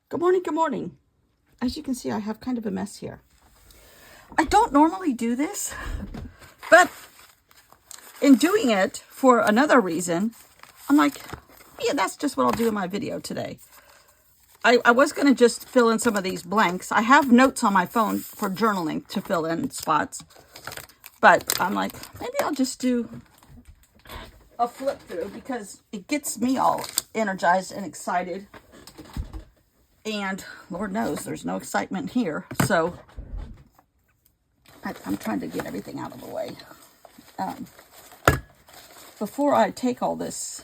Good morning, good morning. As you can see, I have kind of a mess here. I don't normally do this, but in doing it for another reason, I'm like, yeah, that's just what I'll do in my video today. I was going to just fill in some of these blanks. I have notes on my phone for journaling to fill in spots, but I'm like, maybe I'll just do a flip through because it gets me all energized and excited. And Lord knows there's no excitement here. So I'm trying to get everything out of the way. Before I take all this,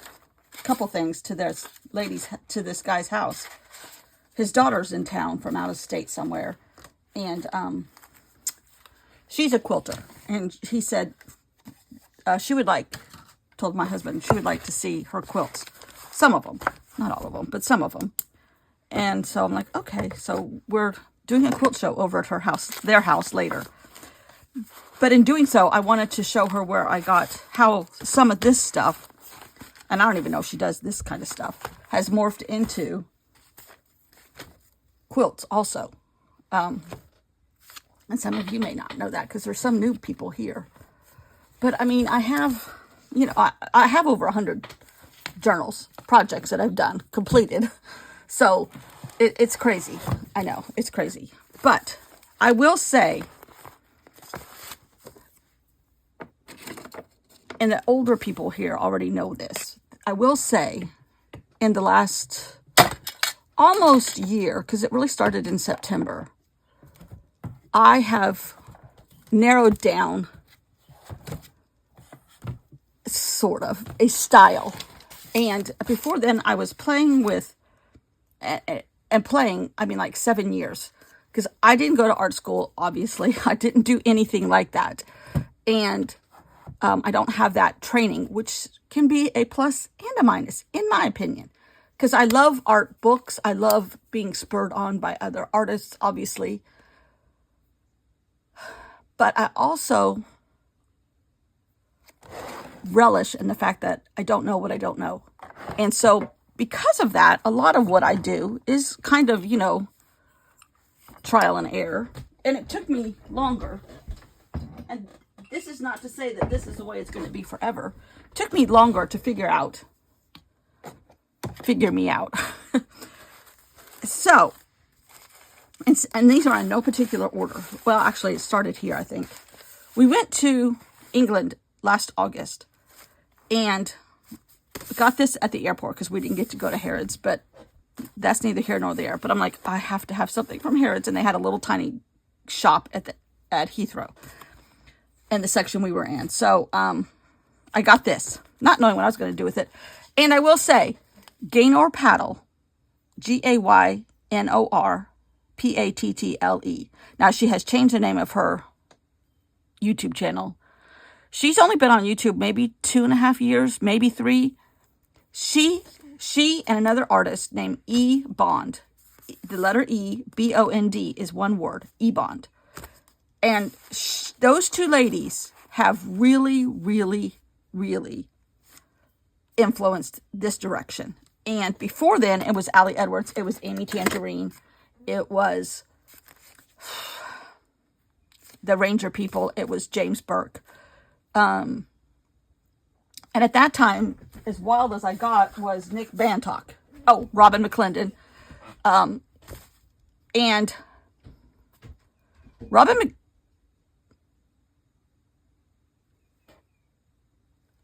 couple things to this guy's house. His daughter's in town from out of state somewhere. And she's a quilter. And he said told my husband she would like to see her quilts. Some of them. Not all of them, but some of them. And so I'm like, okay, so we're doing a quilt show over at their house later. But in doing so, I wanted to show her where I got how some of this stuff, and I don't even know if she does this kind of stuff, has morphed into quilts also. And some of you may not know that because there's some new people here. But I mean, I have over 100 journals, projects that I've done, completed. So it's crazy. I know, it's crazy. But I will say, and the older people here already know this, I will say in the last almost year, because it really started in September, I have narrowed down sort of a style. And before then, I was playing with, and playing, I mean like 7 years, because I didn't go to art school, obviously. I didn't do anything like that. And I don't have that training, which can be a plus and a minus, in my opinion. Because I love art books. I love being spurred on by other artists, obviously. But I also relish in the fact that I don't know what I don't know. And so because of that, a lot of what I do is kind of, trial and error. And it took me longer. And this is not to say that this is the way it's going to be forever. It took me longer to figure me out. So, and these are in no particular order. Well, actually, it started here, I think. We went to England last August and got this at the airport because we didn't get to go to Harrods, but that's neither here nor there. But I'm like, I have to have something from Harrods, and they had a little tiny shop at Heathrow in the section we were in. So I got this, not knowing what I was going to do with it. And I will say, Gaynor Paddle, GAYNOR PATTLE. Now, she has changed the name of her YouTube channel. She's only been on YouTube maybe 2.5 years, maybe 3. She and another artist named E Bond, the letter E, BOND is one word, E Bond. And those two ladies have really, really, really influenced this direction. And before then, it was Allie Edwards. It was Amy Tangerine. It was the Ranger people. It was James Burke. And at that time, as wild as I got was Nick Bantock. Oh, Robin McClendon. And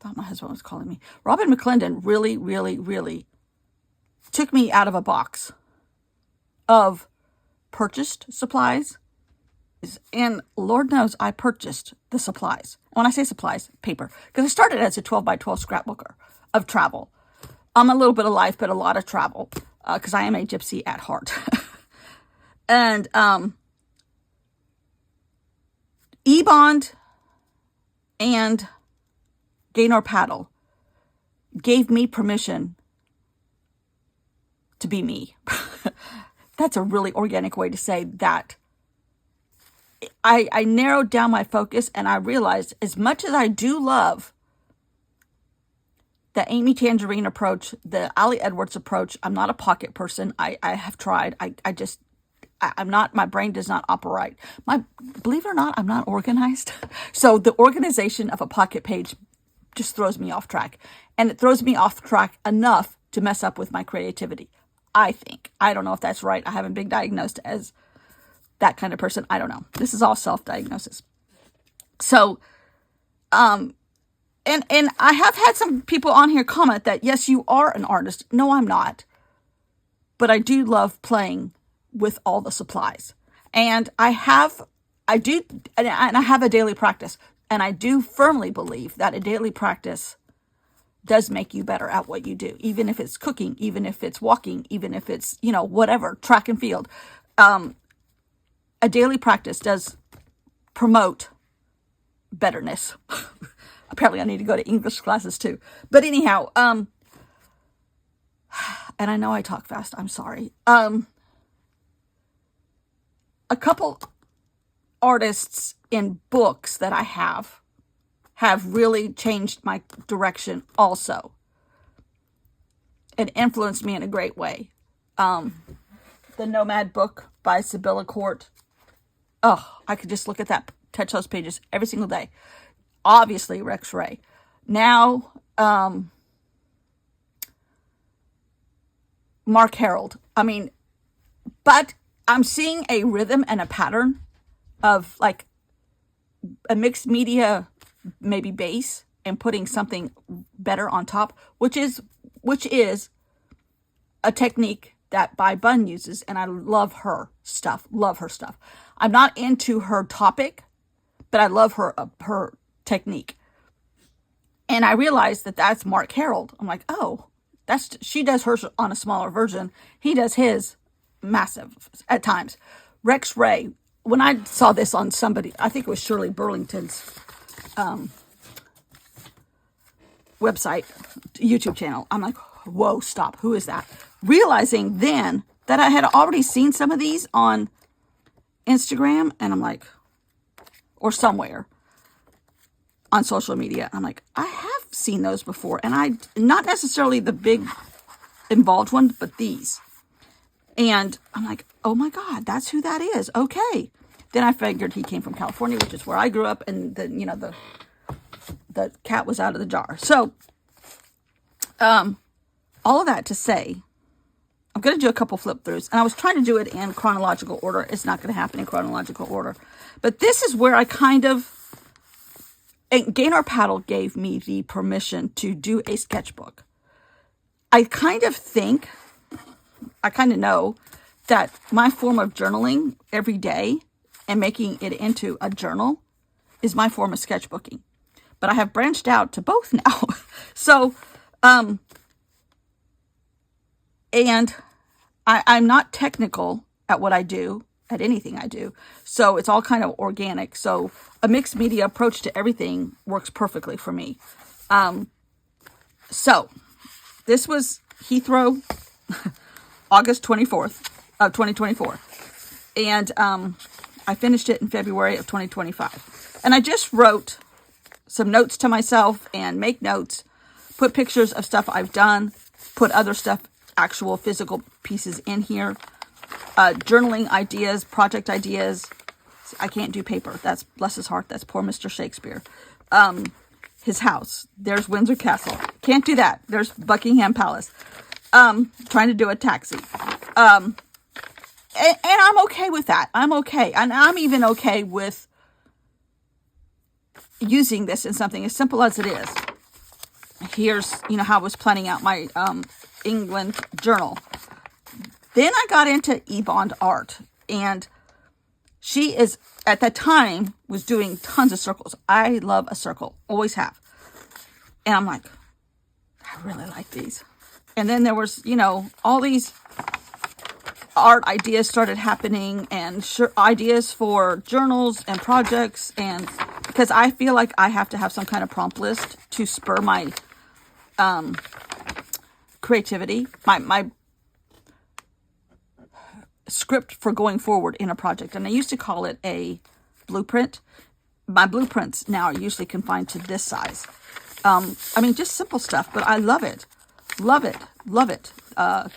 thought my husband was calling me. Robin McClendon really, really, really took me out of a box of purchased supplies. And Lord knows I purchased the supplies. When I say supplies, paper. Because I started as a 12 by 12 scrapbooker of travel. A little bit of life, but a lot of travel. Because I am a gypsy at heart. And E-Bond and Gaynor Paddle gave me permission to be me. That's a really organic way to say that. I narrowed down my focus, and I realized, as much as I do love the Amy Tangerine approach, the Ali Edwards approach. I'm not a pocket person. I have tried. I'm not, my brain does not operate. Believe it or not, I'm not organized. So the organization of a pocket page just throws me off track. And it throws me off track enough to mess up with my creativity, I think. I don't know if that's right. I haven't been diagnosed as that kind of person. I don't know. This is all self-diagnosis. So, and I have had some people on here comment that, yes, you are an artist. No, I'm not. But I do love playing with all the supplies. And I have a daily practice. And I do firmly believe that a daily practice does make you better at what you do. Even if it's cooking, even if it's walking, even if it's, whatever, track and field. A daily practice does promote betterness. Apparently I need to go to English classes too. But anyhow, and I know I talk fast. I'm sorry. A couple artists in books that I have really changed my direction also. It influenced me in a great way. The Nomad book by Sibylla Court. Oh, I could just look at that, touch those pages every single day. Obviously, Rex Ray. Now, Mark Harold. But I'm seeing a rhythm and a pattern of like a mixed media, maybe base, and putting something better on top, which is a technique that Bai Bun uses, and I love her stuff. I'm not into her topic, but I love her technique. And I realized that that's Mark Harold. I'm like, oh, she does hers on a smaller version. He does his massive at times. Rex Ray, when I saw this on somebody, I think it was Shirley Burlington's website, YouTube channel, I'm like, whoa, stop. Who is that? Realizing then that I had already seen some of these on Instagram, and I'm like, or somewhere on social media. I'm like, I have seen those before, and not necessarily the big involved one, but these. And I'm like, oh my God, that's who that is. Okay. Then I figured he came from California, which is where I grew up, and the cat was out of the jar. So, all of that to say, I'm going to do a couple flip throughs, and I was trying to do it in chronological order. It's not going to happen in chronological order, but this is where I kind of, and Gaynor Paddle gave me the permission to do a sketchbook. I kind of know that my form of journaling every day and making it into a journal is my form of sketchbooking. But I have branched out to both now. So, and I'm not technical at what I do, at anything I do. So it's all kind of organic. So a mixed media approach to everything works perfectly for me. So this was Heathrow, August 24th of 2024. And I finished it in February of 2025. And I just wrote some notes to myself and make notes, put pictures of stuff I've done, put other stuff, actual physical pieces in here, journaling ideas, project ideas. I can't do paper. That's, bless his heart, that's poor Mr. Shakespeare. His house. There's Windsor Castle. Can't do that. There's Buckingham Palace. Trying to do a taxi. And I'm okay with that. I'm okay. And I'm even okay with using this in something as simple as it is. Here's, how I was planning out my England journal. Then I got into Ebond art, and she is, at that time, was doing tons of circles. I love a circle, always have. And I'm like, I really like these. And then there was, all these art ideas started happening, and ideas for journals and projects, and because I feel like I have to have some kind of prompt list to spur my creativity, my script for going forward in a project. And I used to call it a blueprint. My blueprints now are usually confined to this size. I mean, just simple stuff, but I love it. Love it. Love it.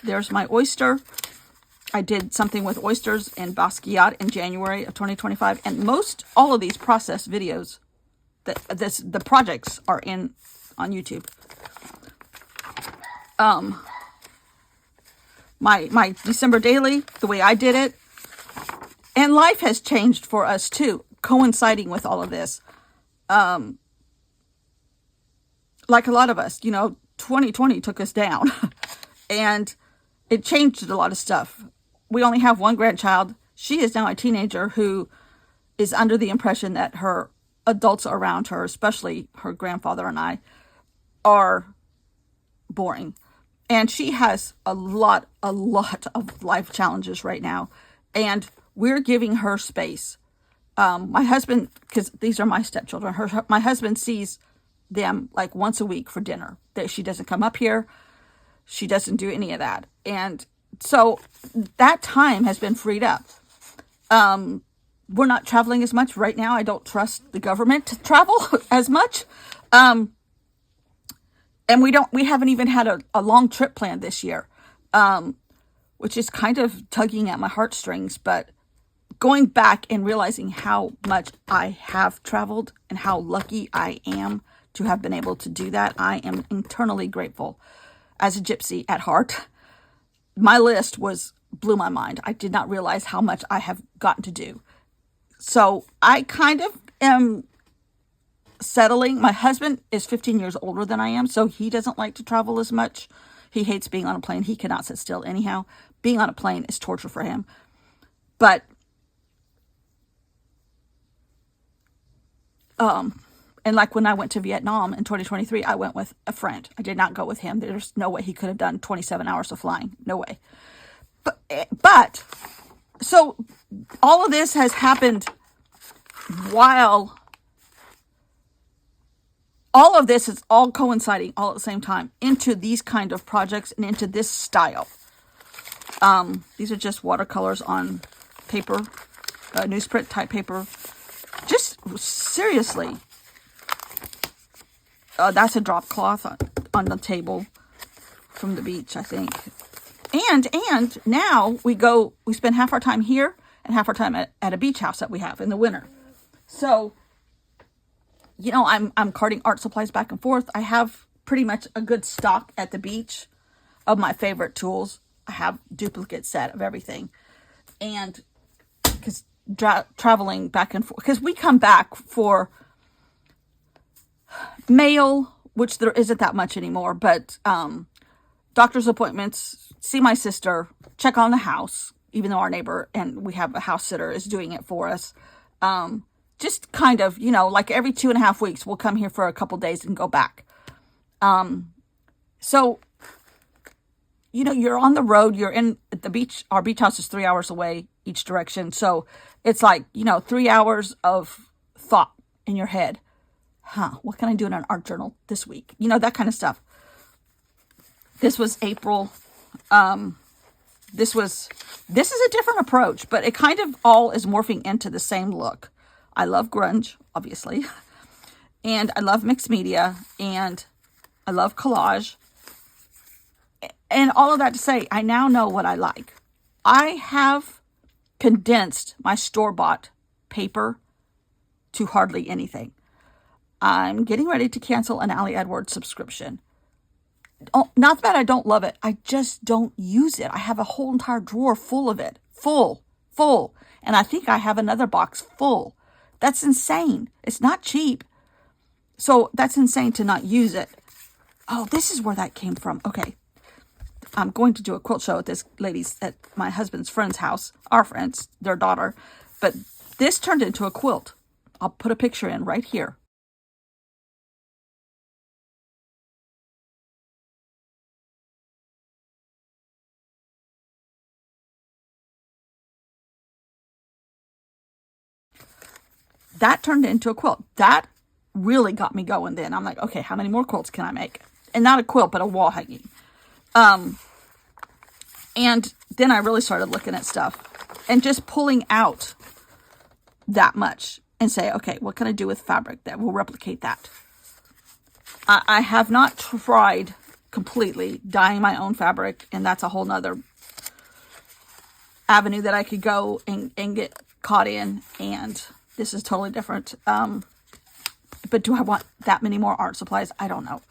There's my oyster. I did something with oysters in Basquiat in January of 2025. And all of these process videos, the projects are on YouTube. My December daily, the way I did it. And life has changed for us too, coinciding with all of this. Like a lot of us, 2020 took us down and it changed a lot of stuff. We only have one grandchild. She is now a teenager who is under the impression that her adults around her, especially her grandfather and I, are boring. And she has a lot of life challenges right now. And we're giving her space. My husband, because these are my stepchildren, my husband sees them like once a week for dinner. That she doesn't come up here. She doesn't do any of that. And so that time has been freed up. We're not traveling as much right now. I don't trust the government to travel as much. And we haven't even had a long trip planned this year, which is kind of tugging at my heartstrings. But going back and realizing how much I have traveled and how lucky I am to have been able to do that, I am eternally grateful. As a gypsy at heart, my list blew my mind. I did not realize how much I have gotten to do. So I kind of am settling. My husband is 15 years older than I am, so he doesn't like to travel as much. He hates being on a plane. He cannot sit still anyhow. Being on a plane is torture for him. But and like when I went to Vietnam in 2023, I went with a friend. I did not go with him. There's no way he could have done 27 hours of flying. No way. But so all of this has happened while all of this is all coinciding all at the same time into these kind of projects and into this style. These are just watercolors on paper, newsprint type paper. Just seriously. That's a drop cloth on the table from the beach, I think. And now we spend half our time here and half our time at a beach house that we have in the winter. So, I'm carting art supplies back and forth. I have pretty much a good stock at the beach of my favorite tools. I have duplicate set of everything. And because traveling back and forth, because we come back for mail, which there isn't that much anymore, but doctor's appointments, see my sister, check on the house, even though our neighbor, and we have a house sitter, is doing it for us. Just kind of, like every 2.5 weeks, we'll come here for a couple days and go back. So, you're on the road, you're in the beach. Our beach house is 3 hours away each direction. So it's like, 3 hours of thought in your head. What can I do in an art journal this week? That kind of stuff. This was April. This is a different approach, but it kind of all is morphing into the same look. I love grunge, obviously, and I love mixed media, and I love collage, and all of that to say, I now know what I like. I have condensed my store-bought paper to hardly anything. I'm getting ready to cancel an Ali Edwards subscription. Not that I don't love it. I just don't use it. I have a whole entire drawer full of it. Full. And I think I have another box full. That's insane. It's not cheap. So that's insane to not use it. Oh, this is where that came from. Okay. I'm going to do a quilt show at this lady's, at my husband's friend's house. Our friends, their daughter. But this turned into a quilt. I'll put a picture in right here. That turned into a quilt. That really got me going then. I'm like, okay, how many more quilts can I make? And not a quilt, but a wall hanging. And then I really started looking at stuff and just pulling out that much and say, okay, what can I do with fabric that will replicate that? I have not tried completely dyeing my own fabric, and that's a whole nother avenue that I could go and get caught in, and this is totally different. But do I want that many more art supplies? I don't know.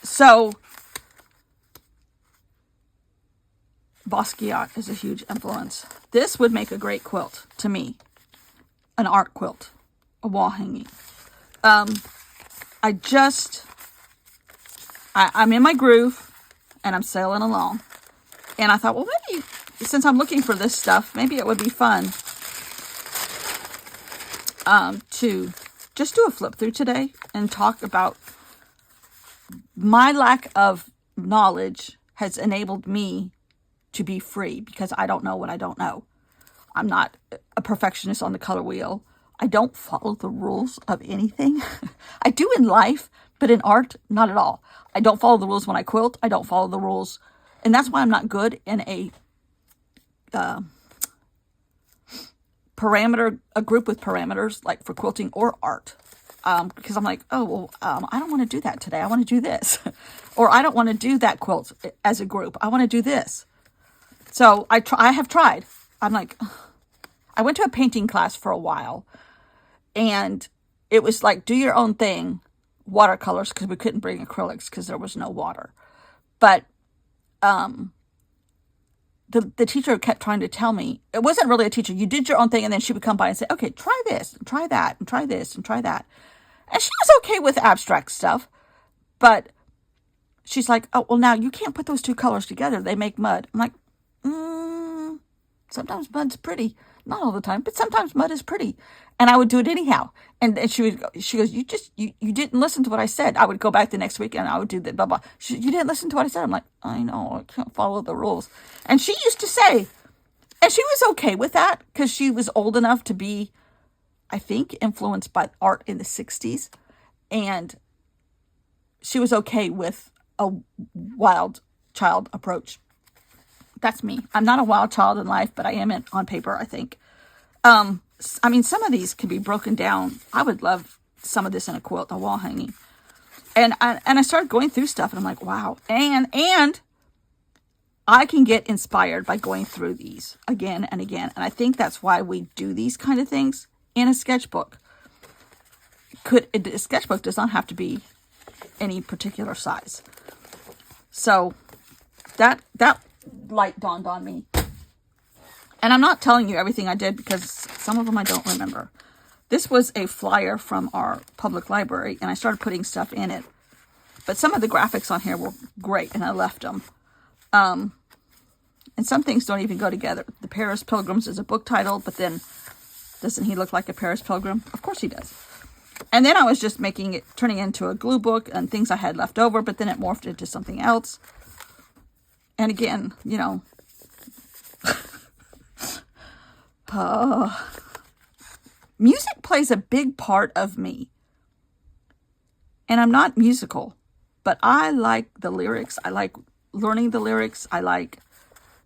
So Basquiat is a huge influence. This would make a great quilt to me. An art quilt. A wall hanging. I'm in my groove and I'm sailing along. And I thought, well, maybe since I'm looking for this stuff, maybe it would be fun to just do a flip through today and talk about my lack of knowledge has enabled me to be free because I don't know what I don't know. I'm not a perfectionist on the color wheel. I don't follow the rules of anything. I do in life, but in art, not at all. I don't follow the rules when I quilt. I don't follow the rules. And that's why I'm not good in a group with parameters, like for quilting or art. Because I'm like, oh, well, I don't want to do that today. I want to do this. Or I don't want to do that quilt as a group. I want to do this. So I have tried. I'm like, ugh. I went to a painting class for a while. And it was like, do your own thing. Watercolors, because we couldn't bring acrylics because there was no water. But the teacher kept trying to tell me, it wasn't really a teacher. You did your own thing, and then she would come by and say, okay, try this, and try that, and try this, and try that. And she was okay with abstract stuff, but she's like, oh, well, now you can't put those two colors together. They make mud. I'm like, sometimes mud's pretty. Not all the time, but sometimes mud is pretty. And I would do it anyhow. And she goes, you didn't listen to what I said. I would go back the next week and I would do the blah, blah. You didn't listen to what I said. I'm like, I know, I can't follow the rules. And she used to say, and she was okay with that because she was old enough to be, I think, influenced by art in the 60s. And she was okay with a wild child approach. That's me. I'm not a wild child in life, but I am on paper, I think. I mean, some of these can be broken down. I would love some of this in a quilt, a wall hanging. And I started going through stuff, and I'm like, wow. And I can get inspired by going through these again and again. And I think that's why we do these kind of things in a sketchbook. A sketchbook does not have to be any particular size. So that light dawned on me. And I'm not telling you everything I did because some of them I don't remember. This was a flyer from our public library, and I started putting stuff in it. But some of the graphics on here were great, and I left them. And some things don't even go together. The Paris Pilgrims is a book title, but then doesn't he look like a Paris Pilgrim? Of course he does. And then I was just turning it into a glue book and things I had left over, but then it morphed into something else. And again, you know, music plays a big part of me. And I'm not musical, but I like the lyrics. I like learning the lyrics. I like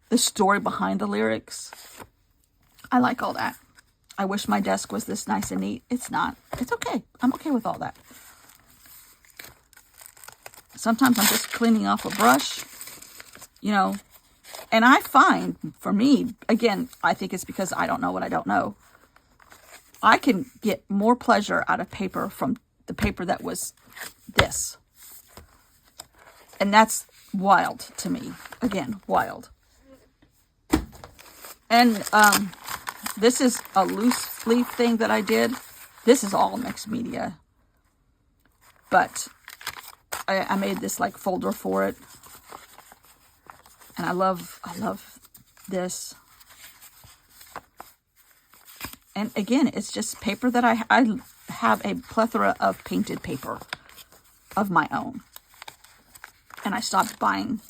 the story behind the lyrics. I like all that. I wish my desk was this nice and neat. It's not. It's okay. I'm okay with all that. Sometimes I'm just cleaning off a brush. You know, and I find, for me, again, I think it's because I don't know what I don't know. I can get more pleasure out of paper from the paper that was this. And that's wild to me. Again, wild. And this is a loose leaf thing that I did. This is all mixed media. But I made this like folder for it. And I love this. And again, it's just paper that I have a plethora of painted paper of my own. And I stopped buying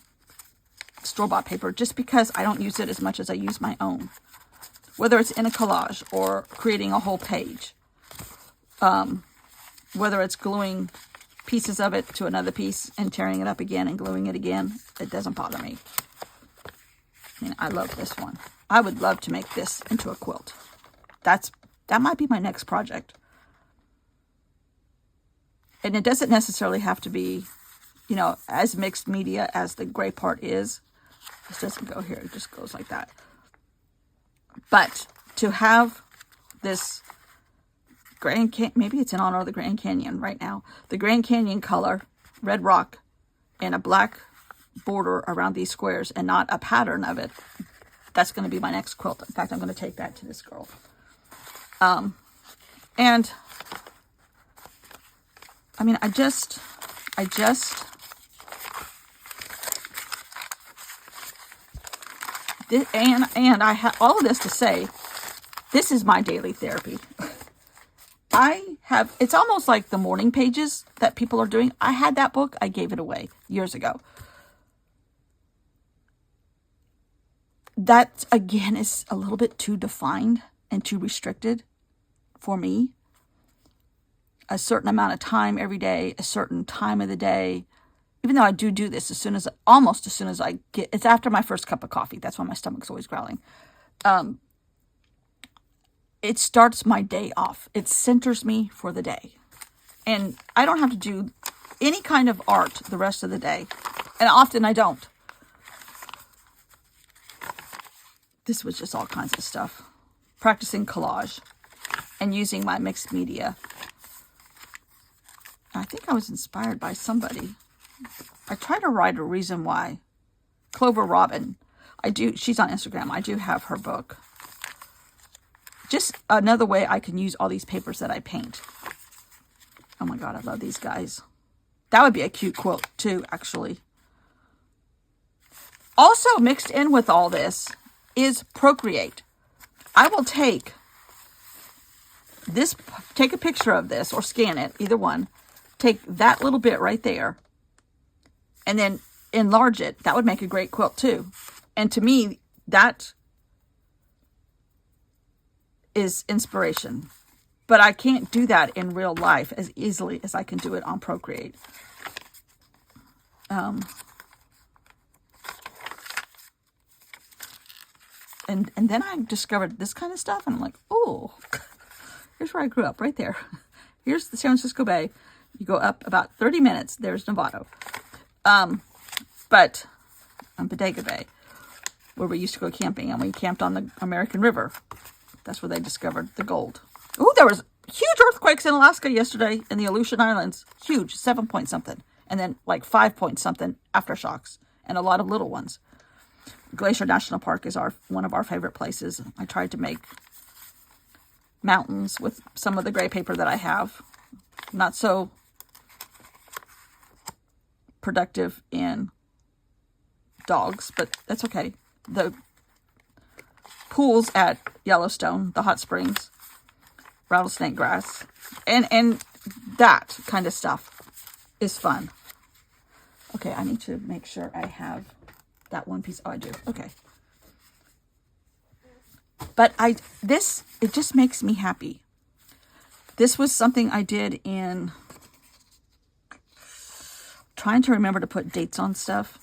store-bought paper just because I don't use it as much as I use my own. Whether it's in a collage or creating a whole page. Whether it's gluing pieces of it to another piece and tearing it up again and gluing it again, it doesn't bother me. I mean, I love this one. I would love to make this into a quilt. That might be my next project. And it doesn't necessarily have to be, you know, as mixed media as the gray part is. This doesn't go here. It just goes like that. But to have this maybe it's in honor of the Grand Canyon right now. The Grand Canyon color, red rock, and a black border around these squares and not a pattern of it. That's going to be my next quilt. In fact, I'm going to take that to this girl. And I mean, I just, and I have all of this to say, this is my daily therapy. It's almost like the morning pages that people are doing. I had that book. I gave it away years ago. That, again, is a little bit too defined and too restricted for me. A certain amount of time every day, a certain time of the day. Even though I do this almost as soon as I get, it's after my first cup of coffee. That's why my stomach's always growling. It starts my day off. It centers me for the day. And I don't have to do any kind of art the rest of the day. And often I don't. This was just all kinds of stuff. Practicing collage and using my mixed media. I think I was inspired by somebody. I try to write a reason why. Clover Robin. She's on Instagram. I do have her book. Just another way I can use all these papers that I paint. Oh my God, I love these guys. That would be a cute quilt too, actually. Also mixed in with all this is Procreate. I will take a picture of this or scan it, either one. Take that little bit right there and then enlarge it. That would make a great quilt too. And to me, that is inspiration. But I can't do that in real life as easily as I can do it on Procreate. And then I discovered this kind of stuff, and I'm like, oh, here's where I grew up, right there. Here's the San Francisco Bay. You go up about 30 minutes, there's Novato. But on Bodega Bay, where we used to go camping, and we camped on the American River. That's where they discovered the gold. Oh, there was huge earthquakes in Alaska yesterday in the Aleutian Islands. Huge, 7 point something. And then like 5 point something aftershocks. And a lot of little ones. Glacier National Park is one of our favorite places. I tried to make mountains with some of the gray paper that I have. Not so productive in dogs, but that's okay. The pools at Yellowstone, the hot springs, rattlesnake grass, and that kind of stuff is fun. Okay, I need to make sure I have that one piece. Oh, I do. Okay. But it just makes me happy. This was something I did in trying to remember to put dates on stuff.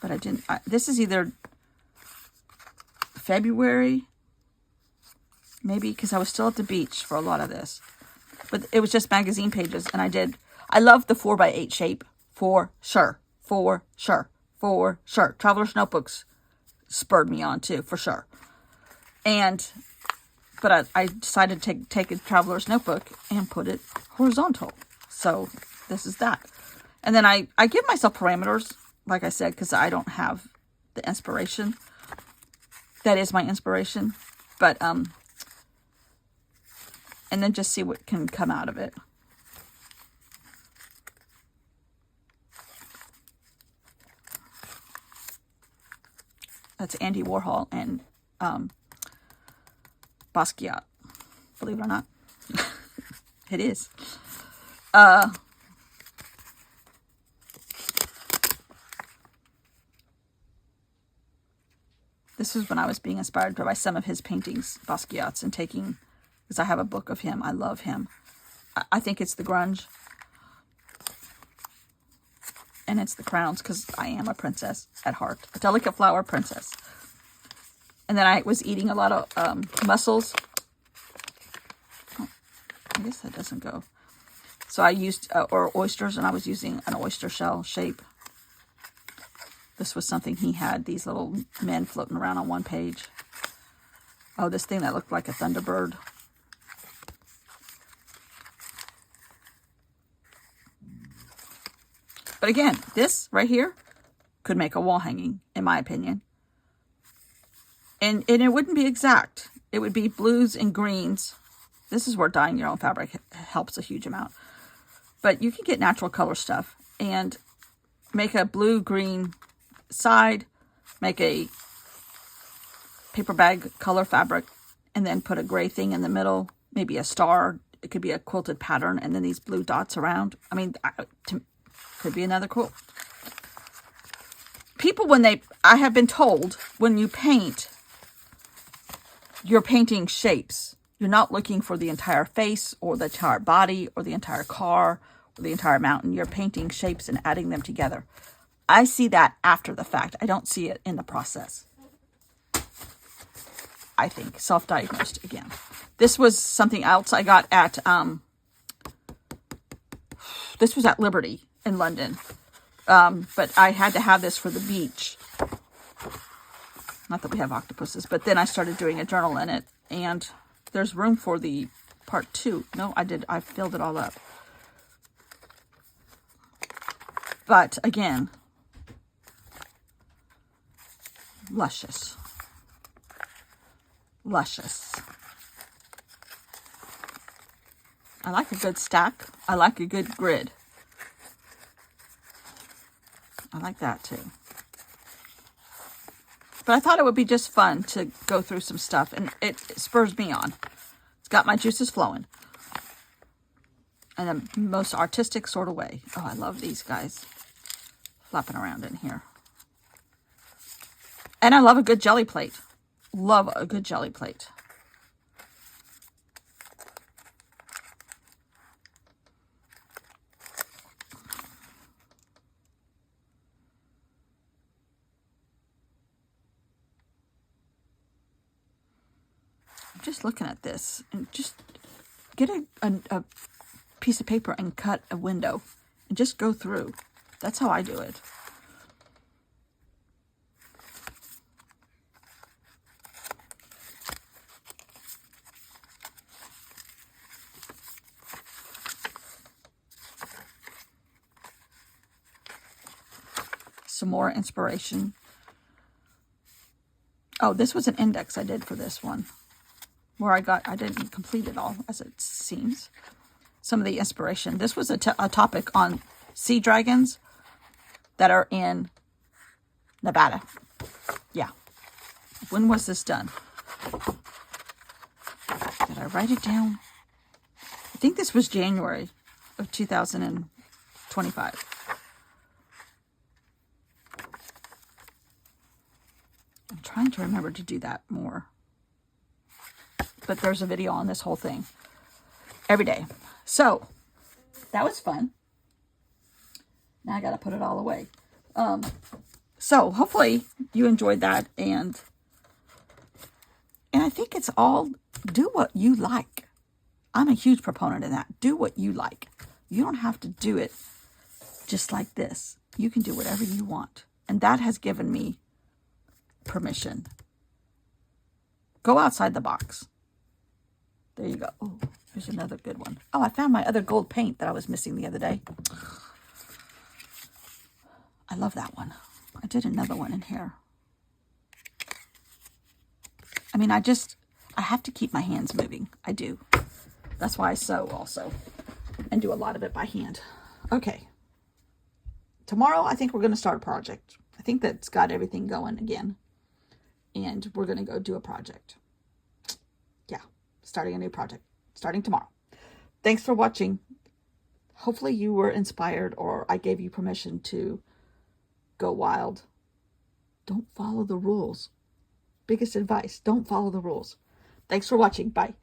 But I didn't. This is either February, maybe, because I was still at the beach for a lot of this. But it was just magazine pages, and I love the 4x8 shape, for sure. Traveler's Notebooks spurred me on too, for sure. But I decided to take a Traveler's Notebook and put it horizontal. So this is that. And then I give myself parameters, like I said, because I don't have the inspiration. That is my inspiration. But, and then just see what can come out of it. That's Andy Warhol and Basquiat, believe it or not. It is. This is when I was being inspired by some of his paintings, Basquiat's, and taking, because I have a book of him. I love him. I think it's the grunge. And it's the crowns, because I am a princess at heart. A delicate flower princess. And then I was eating a lot of mussels I guess that doesn't go. So I used, or oysters, and I was using an oyster shell shape. This was something he had, these little men floating around on one page. Oh, this thing that looked like a Thunderbird. But again, this right here could make a wall hanging, in my opinion. And it wouldn't be exact. It would be blues and greens. This is where dyeing your own fabric helps a huge amount. But you can get natural color stuff and make a blue-green side, make a paper bag color fabric, and then put a gray thing in the middle, maybe a star. It could be a quilted pattern, and then these blue dots around. I mean, could be another quilt. People, I have been told, when you paint, you're painting shapes. You're not looking for the entire face or the entire body or the entire car or the entire mountain. You're painting shapes and adding them together. I see that after the fact. I don't see it in the process. I think. Self-diagnosed again. This was something else I got at, this was at Liberty in London. But I had to have this for the beach. Not that we have octopuses, but then I started doing a journal in it, and there's room for the part 2. No, I filled it all up. But again, luscious. Luscious. I like a good stack. I like a good grid. I like that too. But I thought it would be just fun to go through some stuff, and it spurs me on. It's got my juices flowing. In the most artistic sort of way. Oh, I love these guys flapping around in here. And I love a good jelly plate. Love a good jelly plate. I'm just looking at this, and just get a piece of paper and cut a window and just go through. That's how I do it. Some more inspiration. Oh, this was an index I did for this one, where I didn't complete it all, as it seems. Some of the inspiration. This was a topic on sea dragons that are in Nevada. Yeah. When was this done? Did I write it down? I think this was January of 2025. I'm trying to remember to do that more. But there's a video on this whole thing every day. So that was fun. Now I got to put it all away. So hopefully you enjoyed that. And I think it's all, do what you like. I'm a huge proponent of that. Do what you like. You don't have to do it just like this. You can do whatever you want. And that has given me permission. Go outside the box. There you go. Oh, here's another good one. Oh, I found my other gold paint that I was missing the other day. I love that one. I did another one in here. I mean, I have to keep my hands moving. I do. That's why I sew also. And do a lot of it by hand. Okay. Tomorrow, I think we're going to start a project. I think that's got everything going again. And we're going to go do a project. Yeah. Starting a new project. Starting tomorrow. Thanks for watching. Hopefully you were inspired, or I gave you permission to go wild. Don't follow the rules. Biggest advice. Don't follow the rules. Thanks for watching. Bye.